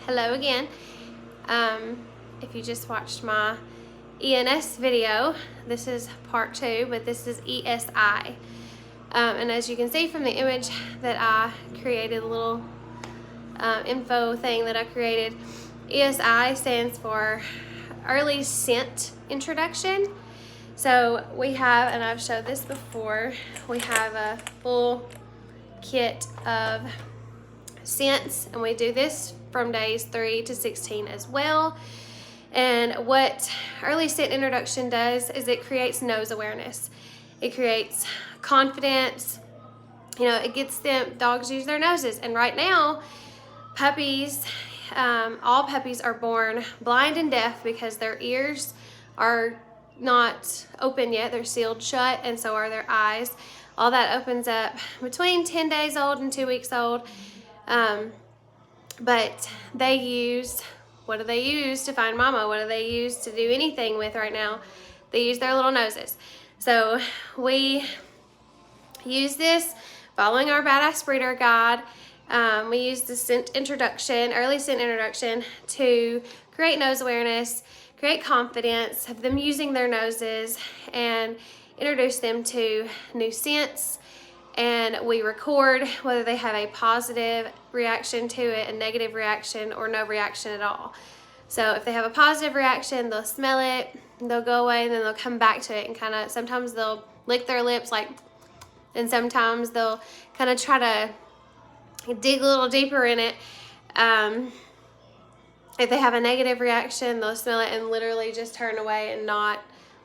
Hello again. If you just watched my ENS video, this is part 2, but this is ESI. And as you can see from the image that I created, a little info thing that I created, ESI stands for Early Scent Introduction. So we have, and I've showed this before, we have a full kit of scents, and we do this from days 3 to 16 as well. And what early scent introduction does is it creates nose awareness. It creates confidence. You know, it gets them, dogs use their noses. And right now, puppies, all puppies are born blind and deaf because their ears are not open yet. They're sealed shut, and so are their eyes. All that opens up between 10 days old and 2 weeks old. But they use, what do they use to find mama? What do they use to do anything with right now? They use their little noses. So we use this following our Badass Breeder Guide. We use the scent introduction, early scent introduction, to create nose awareness, create confidence of them using their noses, and introduce them to new scents. And we record whether they have a positive reaction to it, a negative reaction, or no reaction at all. So if they have a positive reaction, they'll smell it, they'll go away, and then they'll come back to it and kind of, sometimes they'll lick their lips and sometimes they'll kind of try to dig a little deeper in it. If they have a negative reaction, they'll smell it and literally just turn away and not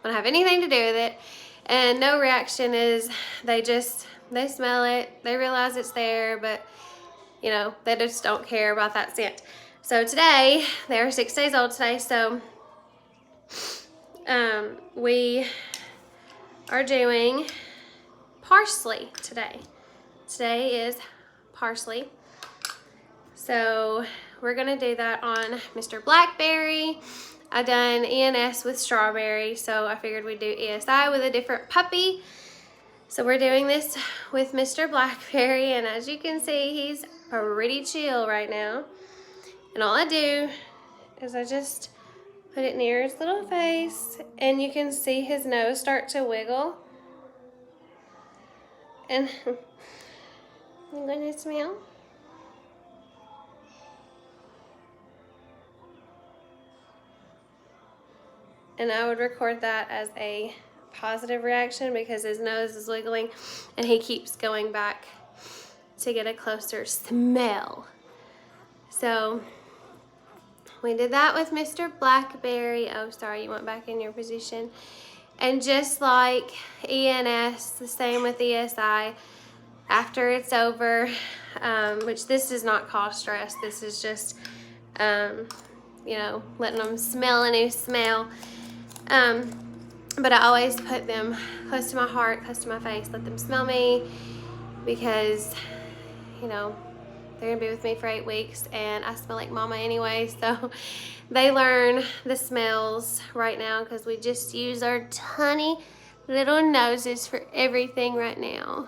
want to have anything to do with it. And no reaction is they smell it, they realize it's there, but you know, they just don't care about that scent. So today, they're 6 days old today, so we are doing parsley today. Today is parsley. So we're gonna do that on Mr. Blackberry. I done ENS with strawberry, so I figured we'd do ESI with a different puppy. So we're doing this with Mr. Blackberry, and as you can see, he's pretty chill right now. And all I do is I just put it near his little face, and you can see his nose start to wiggle. And you gonna smell? And I would record that as a positive reaction because his nose is wiggling and he keeps going back to get a closer smell. So we did that with Mr. Blackberry. Oh, sorry, you went back in your position. And just like ENS, the same with ESI, after it's over, which this does not cause stress, this is just, you know, letting them smell a new smell. But I always put them close to my heart, close to my face, let them smell me, because, you know, they're gonna be with me for 8 weeks and I smell like mama anyway, so they learn the smells right now because we just use our tiny little noses for everything right now.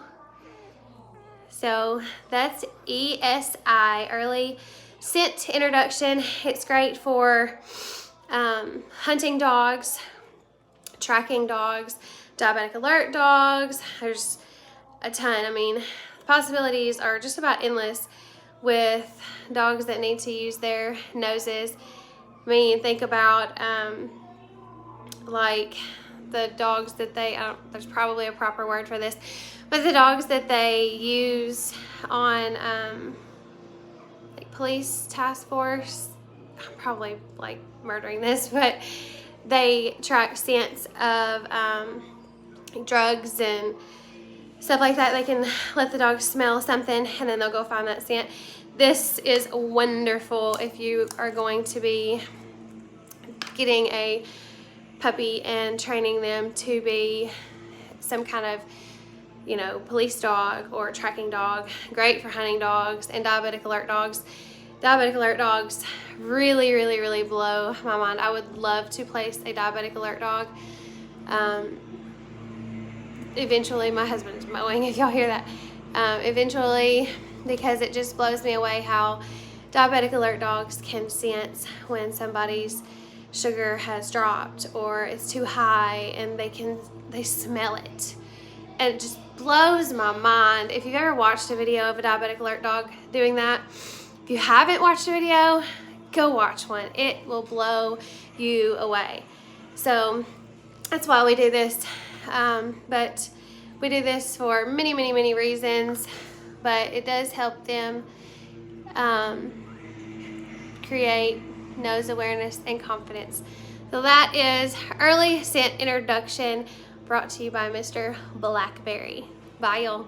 So that's ESI, Early Scent Introduction. It's great for hunting dogs, tracking dogs, diabetic alert dogs. There's a ton. I mean, the possibilities are just about endless with dogs that need to use their noses. I mean, think about like the dogs that they, there's probably a proper word for this, but the dogs that they use on like police task force. I'm probably like murdering this, but they track scents of drugs and stuff like that. They can let the dog smell something and then they'll go find that scent. This is wonderful if you are going to be getting a puppy and training them to be some kind of, you know, police dog or tracking dog. Great for hunting dogs and diabetic alert dogs. Diabetic alert dogs really, really, really blow my mind. I would love to place a diabetic alert dog. Eventually, my husband is mowing, if y'all hear that. Eventually, because it just blows me away how diabetic alert dogs can sense when somebody's sugar has dropped or it's too high, and they smell it. And it just blows my mind. If you've ever watched a video of a diabetic alert dog doing that, if you haven't watched a video, go watch one. It will blow you away. So that's why we do this. But we do this for many, many, many reasons, but it does help them create nose awareness and confidence. So that is Early Scent Introduction, brought to you by Mr. Blackberry. Bye, y'all.